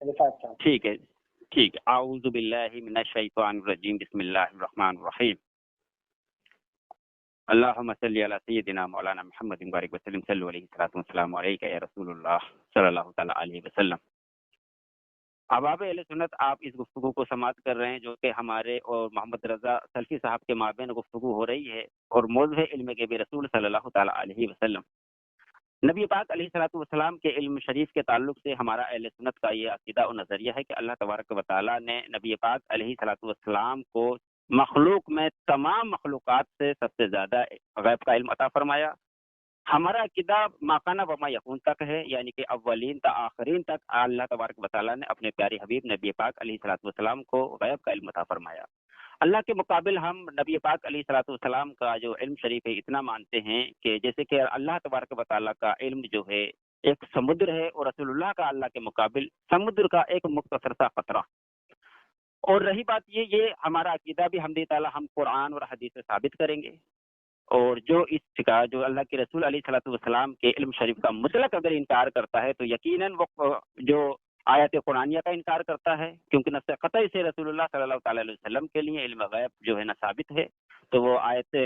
ٹھیک ہے ٹھیک ہے۔ اعوذ باللہ من الشیطان الرجیم، بسم اللہ الرحمن الرحیم۔ اللہم صلی علی سیدنا مولانا محمد مبارک وسلم، صلی علیہ الصلوۃ والسلام علیک یا رسول اللہ صلی اللہ تعالی علیہ وسلم۔ احباب اہل سنت، آپ اس گفتگو کو سماعت کر رہے ہیں جو کہ ہمارے اور محمد رضا سلفی صاحب کے مابین گفتگو ہو رہی ہے، اور موضوع ہے علم غیب رسول صلی اللہ تعالی علیہ وسلم۔ نبی پاک علیہ الصلوۃ والسلام کے علم شریف کے تعلق سے ہمارا اہل سنت کا یہ عقیدہ و نظریہ ہے کہ اللہ تبارک و تعالیٰ نے نبی پاک علیہ الصلوۃ والسلام کو مخلوق میں تمام مخلوقات سے سب سے زیادہ غیب کا علم عطا فرمایا۔ ہمارا عقیدہ ما کان و ما یکون تک ہے، یعنی کہ اولین تا آخرین تک اللہ تبارک و تعالیٰ نے اپنے پیارے حبیب نبی پاک علیہ الصلوۃ والسلام کو غیب کا علم عطا فرمایا۔ اللہ کے مقابل ہم نبی پاک علیہ الصلوۃ والسلام کا جو علم شریف ہے اتنا مانتے ہیں کہ جیسے کہ اللہ تبارک و تعالیٰ کا علم جو ہے ایک سمندر ہے، اور رسول اللہ کا اللہ کے مقابل سمندر کا ایک مختصر سا قطرہ۔ اور رہی بات یہ ہمارا عقیدہ بھی حمد تعالیٰ ہم قرآن اور حدیث سے ثابت کریں گے، اور جو اس کا جو اللہ کے رسول علیہ الصلوۃ والسلام کے علم شریف کا مطلق اگر انکار کرتا ہے تو یقیناً وہ جو آیت قرآنیہ کا انکار کرتا ہے، کیونکہ نص قطعی سے رسول اللہ صلی اللہ تعالی علیہ وسلم کے لیے علم غیب جو ہے نا ثابت ہے، تو وہ آیت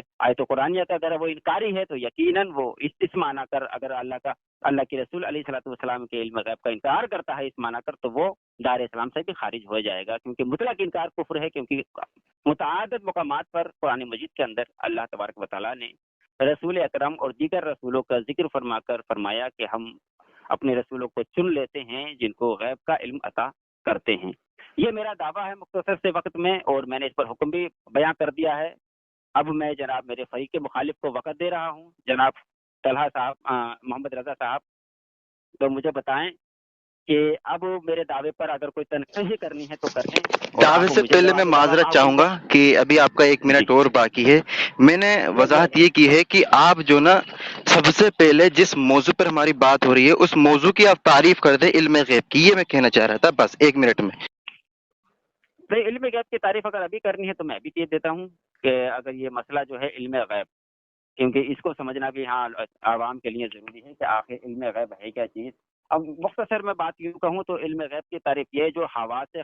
قرآنیہ کا اگر وہ انکاری ہے تو یقیناً وہ اس معنی کر اگر اللہ کے رسول علیہ الصلوۃ والسلام کے علم غیب کا انکار کرتا ہے اس معنی کر، تو وہ دار اسلام سے بھی خارج ہو جائے گا، کیونکہ مطلق انکار کفر ہے، کیونکہ متعدد مقامات پر قرآن مجید کے اندر اللہ تبارک و تعالیٰ نے رسول اکرم اور دیگر رسولوں کا ذکر فرما کر فرمایا کہ ہم اپنے رسولوں کو چن لیتے ہیں جن کو غیب کا علم عطا کرتے ہیں۔ یہ میرا دعویٰ ہے مختصر سے وقت میں، اور میں نے اس پر حکم بھی بیان کر دیا ہے۔ اب میں جناب میرے فریق کے مخالف کو وقت دے رہا ہوں، جناب طلحہ صاحب، محمد رضا صاحب، تو مجھے بتائیں کہ اب میرے دعوے پر اگر کوئی تنقید کرنی ہے تو کر لیں۔ دعوے سے پہلے میں معذرت چاہوں گا کہ ابھی آپ کا 1 منٹ اور باقی ہے۔ میں نے وضاحت یہ کی ہے کہ آپ جو نا سب سے پہلے جس موضوع پر ہماری بات ہو رہی ہے اس موضوع کی آپ تعریف کر دیں علم غیب کی، یہ میں کہنا چاہ رہا تھا، بس 1 منٹ میں۔ علم غیب کی تعریف اگر ابھی کرنی ہے تو میں بھی کہہ دیتا ہوں کہ اگر یہ مسئلہ جو ہے علم غیب، کیونکہ اس کو سمجھنا بھی ہاں عوام کے لیے ضروری ہے کہ آخر علم غیب ہے کیا چیز۔ اب مختصر میں بات یوں کہوں تو علم غیب کی تعریف یہ جو حواس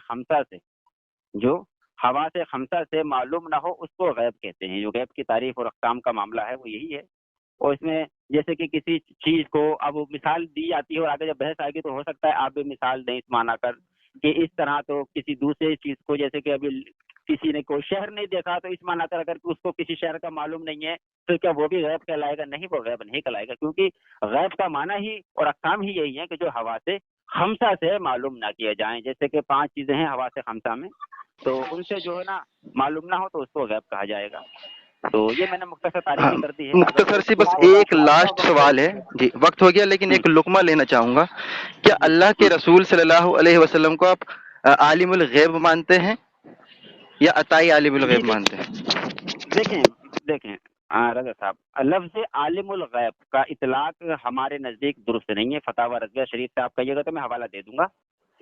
خمسہ سے معلوم نہ ہو اس کو غیب کہتے ہیں۔ جو غیب کی تعریف اور احکام کا معاملہ ہے وہ یہی ہے، اور اس میں جیسے کہ کسی چیز کو اب مثال دی جاتی ہے، اور آگے جب بحث آئے گی تو ہو سکتا ہے آپ بھی مثال دیں اس معنی کر کہ اس طرح، تو کسی دوسرے چیز کو جیسے کہ ابھی کسی نے کوئی شہر نہیں دیکھا تو اس معنی کر اگر اس کو کسی شہر کا معلوم نہیں ہے تو کیا وہ بھی غیب کہلائے گا؟ نہیں، وہ غیب نہیں کہلائے گا، کیونکہ غیب کا معنی ہی اور احکام ہی یہی ہے کہ جو حواس خمسہ سے معلوم نہ کیے جائیں۔ جیسے کہ 5 چیزیں ہیں حواس خمسہ میں، تو ان سے جو ہے نا معلوم نہ ہو تو اس کو غیب کہا جائے گا۔ تو یہ میں نے مختصر تعریف کر دی ہے۔ مختصر سی بس ایک لاسٹ سوال ہے جی، وقت ہو گیا لیکن ایک لقمہ لینا چاہوں گا۔ کیا اللہ کے رسول صلی اللہ علیہ وسلم کو آپ عالم الغیب مانتے ہیں یا عطائی عالم الغیب مانتے ہیں؟ دیکھیں رضا صاحب، لفظ عالم الغیب کا اطلاق ہمارے نزدیک درست نہیں ہے۔ فتاوی رضویہ شریف سے آپ کہیے گا تو میں حوالہ دے دوں گا،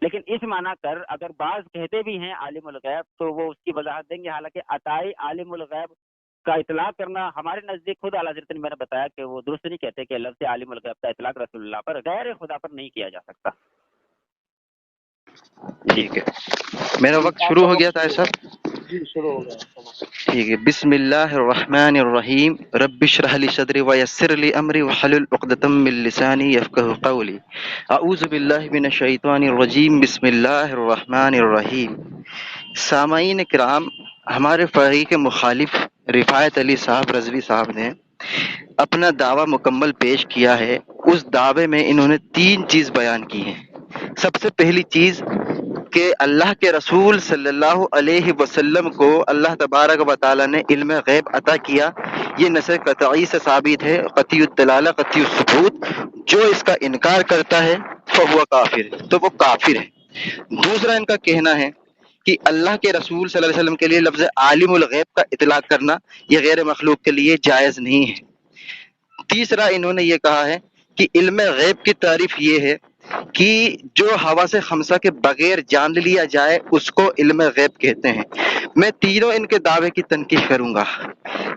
لیکن اس معنی کر اگر بعض کہتے بھی ہیں عالم الغیب تو وہ اس کی وضاحت دیں گے، حالانکہ عطائی عالم الغیب کا اطلاق کرنا ہمارے نزدیک خود اعلیٰ حضرت نے میں نے بتایا کہ وہ درست نہیں کہتے کہ لفظ عالم الغیب کا اطلاق رسول اللہ پر غیر خدا پر نہیں کیا جا سکتا۔ ٹھیک ہے، میرا وقت شروع ہو گیا تھا صاحب؟ جی شروع ہو گیا۔ ٹھیک ہے، بسم اللہ الرحمن الرحیم، رب اشرح لی صدری ویسر لی امری واحلل عقدۃ من لسانی یفقہوا قولی، اعوذ باللہ من الشیطان الرجیم، بسم اللہ الرحمن الرحیم۔ سامعین کرام، ہمارے فریق مخالف رفایت علی صاحب رضوی صاحب نے اپنا دعویٰ مکمل پیش کیا ہے۔ اس دعوے میں انہوں نے 3 چیز بیان کی ہیں۔ سب سے پہلی چیز کہ اللہ کے رسول صلی اللہ علیہ وسلم کو اللہ تبارک و تعالیٰ نے علم غیب عطا کیا، یہ نص قطعی سے ثابت ہے، قطعی الدلالہ قطعی الثبوت۔ جو اس کا انکار کرتا ہے فہو کافر، تو وہ کافر ہے۔ دوسرا ان کا کہنا ہے کہ اللہ کے رسول صلی اللہ علیہ وسلم کے لیے لفظ عالم الغیب کا اطلاق کرنا یہ غیر مخلوق کے لیے جائز نہیں ہے۔ تیسرا انہوں نے یہ کہا ہے کہ علم غیب کی تعریف یہ ہے کہ جو حواس خمسہ کے بغیر جان لیا جائے اس کو علم غیب کہتے ہیں۔ میں تینوں ان کے دعوے کی تنقید کروں گا۔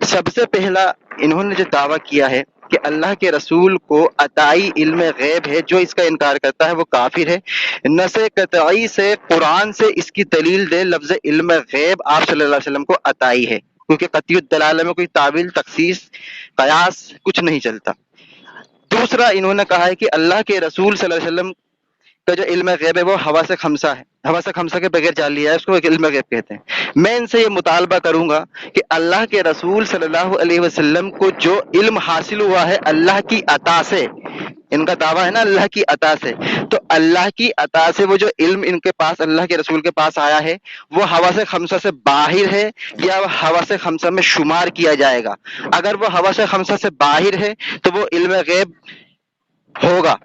سب سے پہلا انہوں نے جو دعویٰ کیا ہے کہ اللہ کے رسول کو عطائی علم غیب ہے، جو اس کا انکار کرتا ہے وہ کافر ہے۔ نص قطعی سے قرآن سے اس کی دلیل دے، لفظ علم غیب آپ صلی اللہ علیہ وسلم کو عطائی ہے، کیونکہ قطعی الدلالہ میں کوئی تعویل، تخصیص، قیاس کچھ نہیں چلتا۔ دوسرا انہوں نے کہا ہے کہ اللہ کے رسول صلی اللہ علیہ وسلم کا جو علم غیب ہے وہ حواس خمسہ ہے، حواس خمسہ کے بغیر جان لیا ہے، اس کو ایک علم غیب کہتے ہیں۔ میں ان سے یہ مطالبہ کروں گا کہ اللہ کے رسول صلی اللہ علیہ وسلم کو جو علم حاصل ہوا ہے اللہ کی عطا سے، ان کا دعویٰ ہے نا اللہ کی عطا سے، تو اللہ کی عطا سے وہ جو علم ان کے پاس اللہ کے رسول کے پاس آیا ہے وہ حواس خمسہ سے باہر ہے یا حواس خمسہ میں شمار کیا جائے گا؟ اگر وہ حواس خمسہ سے باہر ہے تو وہ علم غیب ہوگا،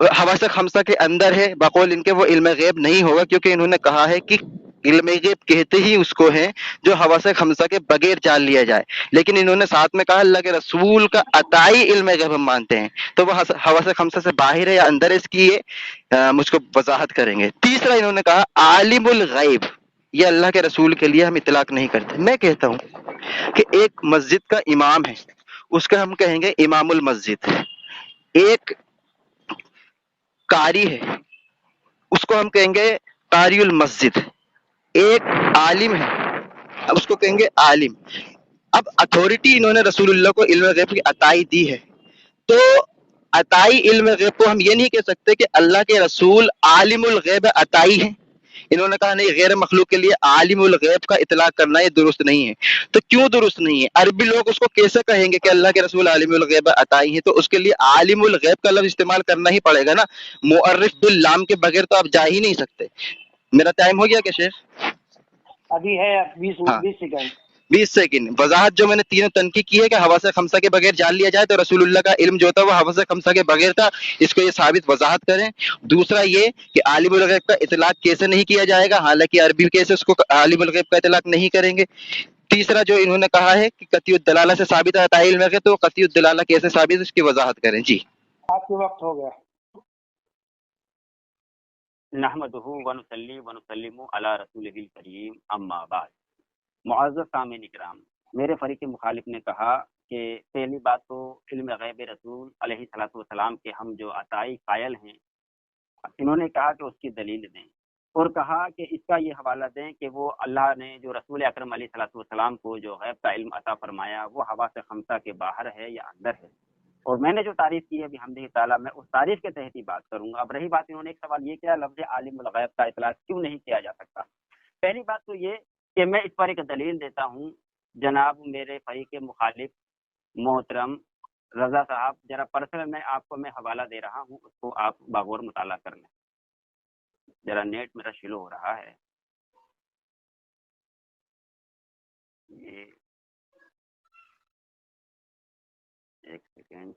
حواس خمسہ کے اندر ہے بقول ان کے وہ علم غیب نہیں ہوگا، کیونکہ انہوں نے کہا ہے کہ علم غیب کہتے ہی اس کو ہیں جو حواس خمسہ کے بغیر جان لیا جائے، لیکن انہوں نے ساتھ میں کہا اللہ کے رسول کا عطائی علم غیب ہم مانتے ہیں، تو وہ حواس خمسہ سے باہر ہے یا اندر ہے، اس کی یہ مجھ کو وضاحت کریں گے۔ تیسرا انہوں نے کہا عالم الغیب، یہ اللہ کے رسول کے لیے ہم اطلاق نہیں کرتے۔ میں کہتا ہوں کہ ایک مسجد کا امام ہے، اس کا ہم کہیں گے امام المسجد، ایک قاری ہے اس کو ہم کہیں گے قاری المسجد، ایک عالم ہے اب اس کو کہیں گے عالم۔ اب اتھارٹی انہوں نے رسول اللہ کو علم غیب کی عطائی دی ہے، تو عطائی علم غیب کو ہم یہ نہیں کہہ سکتے کہ اللہ کے رسول عالم الغیب عطائی ہیں۔ انہوں نے کہا نہیں، غیر مخلوق کے لیے عالم الغیب کا اطلاق کرنا یہ درست نہیں ہے۔ تو کیوں درست نہیں ہے؟ عربی لوگ اس کو کیسے کہیں گے کہ اللہ کے رسول عالم الغیب عطائی ہیں؟ تو اس کے لیے عالم الغیب کا لفظ استعمال کرنا ہی پڑے گا نا، معرف باللام کے بغیر تو آپ جا ہی نہیں سکتے۔ میرا ٹائم ہو گیا کیا شیخ؟ ابھی ہے 20 ہاں 20 سیکنڈ۔ 20 سیکنڈ۔ وضاحت جو میں نے تینوں تنقید کی ہے کہ حواس خمسہ کے بغیر جان لیا جائے، تو رسول اللہ کا علم جو تھا وہ حواس خمسہ کے بغیر تھا، اس کو یہ ثابت وضاحت کریں۔ دوسرا یہ کہ عالم الغیب کا اطلاق کیسے نہیں کیا جائے گا، حالانکہ عربی کیسے اس کو عالم الغیب کا اطلاق نہیں کریں گے۔ تیسرا جو انہوں نے کہا ہے کہ قطعی الدلالہ سے ثابت ہے عطائی علم غیب، تو قطعی الدلالہ کیسے ثابت ہے اس کی وضاحت کریں جی۔ آپ کے وقت ہو گیا۔ نحمدہ ونصلی ونسلم علی رسولہ الکریم، اما بعد۔ معزز سامعین اکرام، میرے فریق مخالف نے کہا کہ پہلی بات تو علم غیب رسول علیہ الصلوۃ والسلام کے ہم جو عطائی قائل ہیں، انہوں نے کہا کہ اس کی دلیل دیں، اور کہا کہ اس کا یہ حوالہ دیں کہ وہ اللہ نے جو رسول اکرم علیہ الصلوۃ والسلام کو جو غیب کا علم عطا فرمایا وہ حواس خمسہ کے باہر ہے یا اندر ہے۔ اور میں نے جو تعریف کی ہے بحمدہ تعالیٰ، میں اس تعریف کے تحت ہی بات کروں گا۔ اب رہی بات، انہوں نے ایک سوال یہ کیا، لفظ عالم الغیب کا اطلاق کیوں نہیں کیا جا سکتا؟ پہلی بات تو یہ کہ میں اس پر ایک دلیل دیتا ہوں، جناب میرے فریق مخالف محترم رضا صاحب، ذرا پرسنل میں آپ کو میں حوالہ دے رہا ہوں، اس کو آپ باغور مطالعہ کر لیں۔ ذرا نیٹ میرا شلو ہو رہا ہے، یہ ایک سیکنڈ۔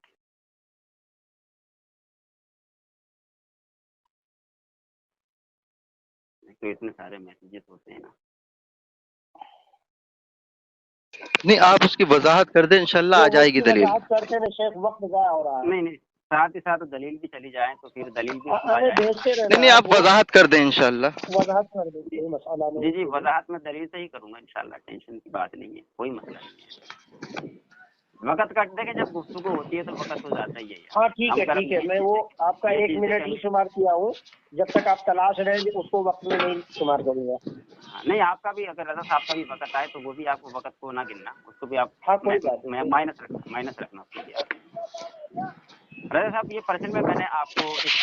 تو اتنے سارے میسیجز ہوتے ہیں نا، نہیں آپ اس کی وضاحت کر دیں، انشاءاللہ آ جائے گی دلیل۔ وضاحت کرتے رہے شیخ، وقت ضائع ہو رہا ہے۔ نہیں ساتھ ہی ساتھ دلیل بھی چلی جائیں تو پھر دلیل بھی ہمیں بھیجتے رہنا نہیں آپ وضاحت کر دیں انشاءاللہ۔ وضاحت کر دیں، کوئی مسئلہ نہیں۔ جی وضاحت میں دلیل سے ہی کروں گا انشاءاللہ، ٹینشن کی بات نہیں ہے، کوئی مسئلہ نہیں ہے۔ وقت کٹ دے کہ جب گفتگو ہوتی ہے تو وقت تو جاتا ہی ہے۔ ہاں ٹھیک ہے، میں وہ آپ کا 1 منٹ ہی شمار کیا ہوں، جب تک آپ تلاش رہیں گے اس کو وقت میں نہیں شمار کروں گا۔ نہیں آپ کا بھی اگر رضا صاحب کا بھی وقت آئے تو وہ بھی آپ کو وقت کو نہ گننا، اس کو بھی آپ کوئی بات نہیں، مائنس رکھنا اس کے لیے۔ رضا صاحب یہ پرسن میں نے آپ کو ایک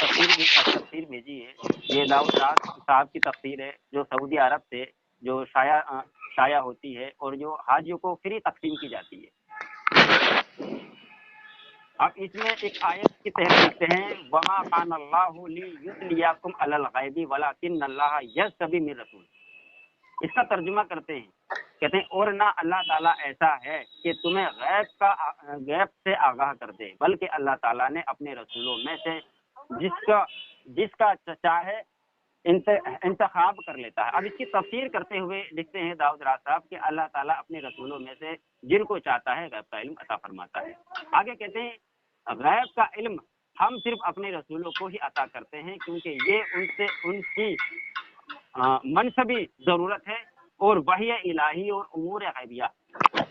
تفسیر بھیجی ہے، یہ داؤد راز صاحب کی تفسیر ہے، جو سعودی عرب سے جو شائع ہوتی ہے اور جو حاجیوں کو فری تقسیم کی جاتی ہے۔ اب اس میں ایک آیت کی تحت لکھتے ہیں وما کان اللہ لیطلعکم علی الغیب ولکن اللہ یجتبی من رسول۔ اس کا ترجمہ کرتے ہیں، کہتے ہیں اور نہ اللہ تعالیٰ ایسا ہے کہ تمہیں غیب سے آگاہ کر دے، بلکہ اللہ تعالیٰ نے اپنے رسولوں میں سے جس کا چاہے انتخاب کر لیتا ہے۔ اب اس کی تفسیر کرتے ہوئے لکھتے ہیں داؤد راز صاحب کہ اللہ تعالیٰ اپنے رسولوں میں سے جن کو چاہتا ہے غیب کا علم عطا فرماتا ہے۔ آگے کہتے ہیں غیب کا علم ہم صرف اپنے رسولوں کو ہی عطا کرتے ہیں، کیونکہ یہ ان کی منصبی ضرورت ہے، اور وحی الہی اور امور غیبیہ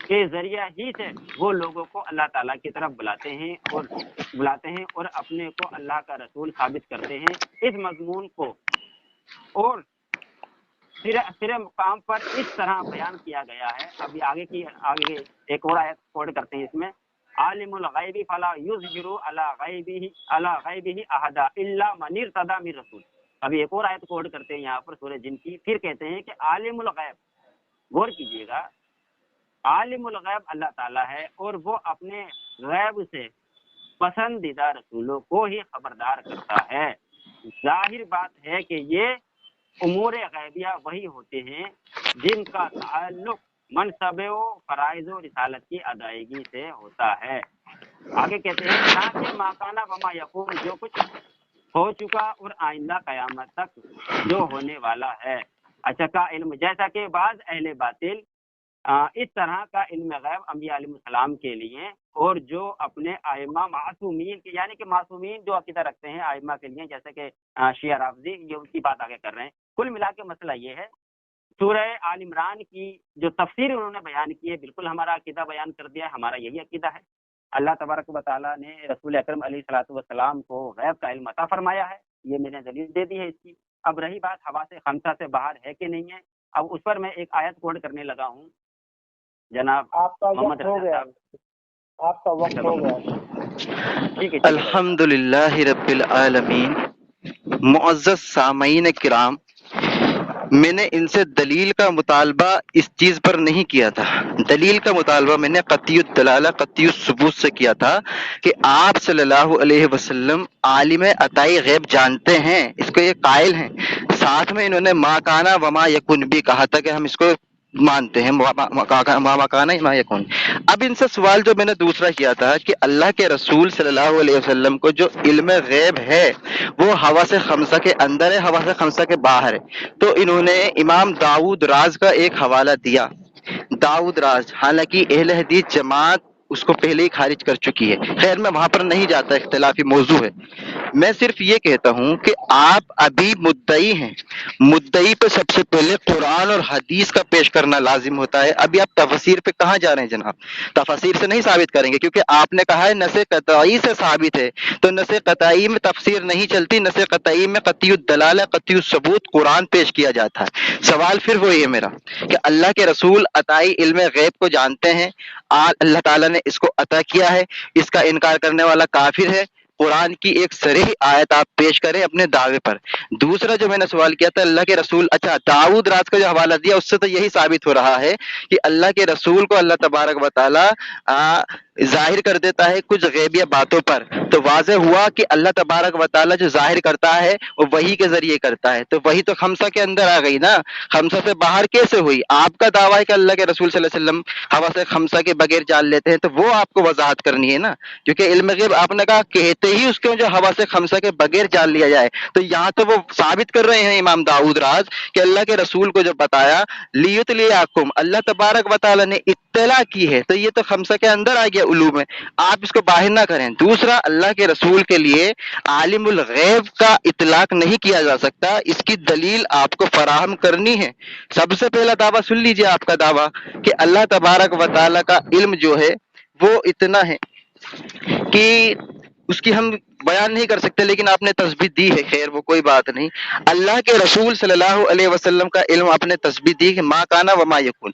کے ذریعہ ہی سے وہ لوگوں کو اللہ تعالیٰ کی طرف بلاتے ہیں اور اپنے کو اللہ کا رسول ثابت کرتے ہیں. اس مضمون کو اور سرے مقام پر اس طرح بیان کیا گیا ہے. ابھی آگے ایک اور آیت کوٹ کرتے ہیں اس میں، عالم الغیب فلا یظہر علی غیبہ احدا الا من ارتضی من رسول. ابھی ایک اور آیت کوٹ کرتے ہیں یہاں پر سورہ جن کی، پھر کہتے ہیں کہ عالم الغیب، غور کیجیے گا، عالم الغیب اللہ تعالیٰ ہے اور وہ اپنے غیب سے پسندیدہ رسولوں کو ہی خبردار کرتا ہے. ظاہر بات ہے کہ یہ امور غیبیہ وہی ہوتے ہیں جن کا تعلق منصب و فرائض و رسالت کی ادائیگی سے ہوتا ہے. آگے کہتے ہیں نہ کہ ماکانہ وما یکون، جو کچھ ہو چکا اور آئندہ قیامت تک جو ہونے والا ہے. اچھا کا علم، جیسا کہ بعض اہل باطل اس طرح کا علم غیب انبیاء علیہ السلام کے لیے اور جو اپنے ائمہ معصومین کے، یعنی کہ معصومین جو عقیدہ رکھتے ہیں ائمہ کے لیے، جیسے کہ شیعہ رافضی، یہ ان کی بات آگے کر رہے ہیں. کل ملا کے مسئلہ یہ ہے، سورہ آل عمران کی جو تفسیر انہوں نے بیان کی ہے، بالکل ہمارا عقیدہ بیان کر دیا ہے. ہمارا یہی عقیدہ ہے، اللہ تبارک و تعالیٰ نے رسول اکرم علیہ الصلوۃ والسلام کو غیب کا علم عطا فرمایا ہے. یہ میں نے دلیل دے دی ہے اس کی. اب رہی بات حواس خمسہ سے باہر ہے کہ نہیں ہے، اب اس پر میں ایک آیت کوٹ کرنے لگا ہوں. جناب آپ کا محمد وقت ہو رضا گیا، صاحب. آپ کا وقت ہو گیا. ٹھیک ہے الحمد للہ رب العالمین. معزز سامعین کرام، میں نے ان سے دلیل کا مطالبہ اس چیز پر نہیں کیا تھا. دلیل کا مطالبہ میں نے قطعی الدلالہ قطعی الثبوت سے کیا تھا کہ آپ صلی اللہ علیہ وسلم عالم عطائی غیب جانتے ہیں، اس کو یہ قائل ہیں. ساتھ میں انہوں نے ما کانا وما یکن بھی کہا تھا کہ ہم اس کو مانتے ہیں، ما کانا ما یکن. اب ان سے سوال جو میں نے دوسرا کیا تھا کہ اللہ کے رسول صلی اللہ علیہ وسلم کو جو علم غیب ہے وہ حواس خمسہ کے اندر ہے، حواس خمسہ کے باہر ہے. تو انہوں نے امام داؤد راز کا ایک حوالہ دیا. داؤد راز، حالانکہ اہل حدیث جماعت اس کو پہلے ہی خارج کر چکی ہے. خیر میں وہاں پر نہیں جاتا، اختلافی موضوع ہے. میں صرف یہ کہتا ہوں کہ آپ ابھی مدعی ہیں، مدعی پہ سب سے پہلے قرآن اور حدیث کا پیش کرنا لازم ہوتا ہے. ابھی آپ تفسیر پہ کہاں جا رہے ہیں جناب؟ تفسیر سے نہیں ثابت کریں گے، کیونکہ آپ نے کہا ہے نص قطعی سے ثابت ہے. تو نص قطعی میں تفسیر نہیں چلتی، نص قطعی میں قطعی الدلالہ قطعی الثبوت قرآن پیش کیا جاتا ہے. سوال پھر وہی ہے میرا کہ اللہ کے رسول عطائی علم غیب کو جانتے ہیں، اللہ تعالیٰ نے اس کو عطا کیا ہے، اس کا انکار کرنے والا کافر ہے. قرآن کی ایک صریح آیت آپ پیش کریں اپنے دعوے پر. دوسرا جو میں نے سوال کیا تھا اللہ کے رسول، اچھا داؤد رات کا جو حوالہ دیا اس سے تو یہی ثابت ہو رہا ہے کہ اللہ کے رسول کو اللہ تبارک و تعالی ظاہر کر دیتا ہے کچھ غیبیہ باتوں پر. تو واضح ہوا کہ اللہ تبارک و تعالی جو ظاہر کرتا ہے وہ وحی کے ذریعے کرتا ہے. تو وہی تو خمسہ کے اندر آ گئی نا، خمسہ سے باہر کیسے ہوئی؟ آپ کا دعویٰ ہے کہ اللہ کے رسول صلی اللہ علیہ وسلم حواس خمسہ کے بغیر جان لیتے ہیں، تو وہ آپ کو وضاحت کرنی ہے نا. کیونکہ علم غیب آپ نے کہا کہتے ہی اس کے جو حواس خمسہ کے بغیر جان لیا جائے، تو یہاں تو وہ ثابت کر رہے ہیں امام داؤد راز کہ اللہ کے رسول کو جو بتایا لیتلیاکم، اللہ تبارک و تعالی نے اطلاع کی ہے. تو یہ تو خمسہ کے اندر آ گیا علوم ہے، آپ اس کو باہر نہ کریں. دوسرا، اللہ کے رسول کے لیے عالم الغیب کا اطلاق نہیں کیا جا سکتا، اس کی دلیل آپ کو فراہم کرنی ہے. سب سے پہلا دعویٰ سن لیجئے، آپ کا دعویٰ کہ اللہ تبارک و تعالی کا علم جو ہے وہ اتنا ہے کہ اس کی ہم بیان نہیں کر سکتے، لیکن آپ نے تثبیت دی ہے. خیر وہ کوئی بات نہیں. اللہ کے رسول صلی اللہ علیہ وسلم کا علم آپ نے تثبیت دی کہ ما کانا وما یکون.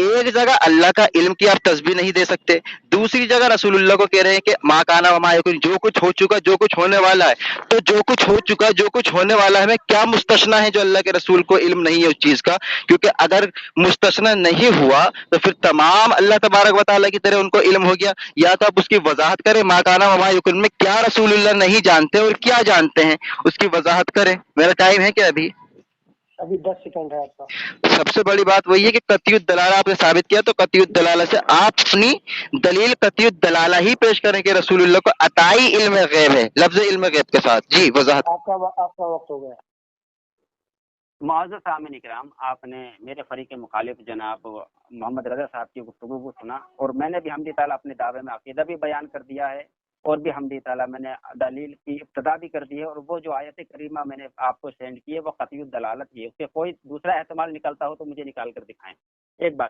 ایک جگہ اللہ کا علم کی آپ تسبیح نہیں دے سکتے، دوسری جگہ رسول اللہ کو کہہ رہے ہیں کہ ما کانا وما یکون، جو کچھ ہو چکا جو کچھ ہونے والا ہے. تو جو کچھ ہو چکا جو کچھ ہونے والا ہے، میں کیا مستثنا ہے جو اللہ کے رسول کو علم نہیں ہے اس چیز کا؟ کیونکہ اگر مستثنا نہیں ہوا تو پھر تمام اللہ تبارک و تعالیٰ کی طرح ان کو علم ہو گیا. یا تو آپ اس کی وضاحت کریں ما کانا وما یکون میں کیا رسول اللہ نہیں جانتے اور کیا جانتے ہیں، اس کی وضاحت کریں. میرا ٹائم ہے کیا ابھی 10 سیکنڈ ہے آپ کا. سب سے بڑی بات وہی ہے کہ قطعی الدلالہ آپ نے ثابت کیا، تو قطعی الدلالہ سے آپ اپنی دلیل قطعی الدلالہ ہی پیش کریں کہ رسول اللہ کو عطائی علم غیب ہے، لفظ علم غیب کے ساتھ. جی وضاحت. آپ کا وقت ہو گیا. معزز سامعین کرام، آپ نے میرے فریق مخالف جناب محمد رضا صاحب کی گفتگو کو سنا، اور میں نے بھی حمدی تعالیٰ اپنے دعوے میں عقیدہ بھی بیان کر دیا ہے، اور بھی حمدی تعالیٰ میں نے دلیل کی ابتدا بھی کر دی ہے. اور وہ جو آیت کریمہ میں نے آپ کو سینڈ کی ہے وہ قطعی الدلالت ہی ہے، اس سے کوئی دوسرا احتمال نکلتا ہو تو مجھے نکال کر دکھائیں. ایک بات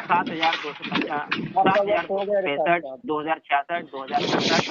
7265, 2066, 2066।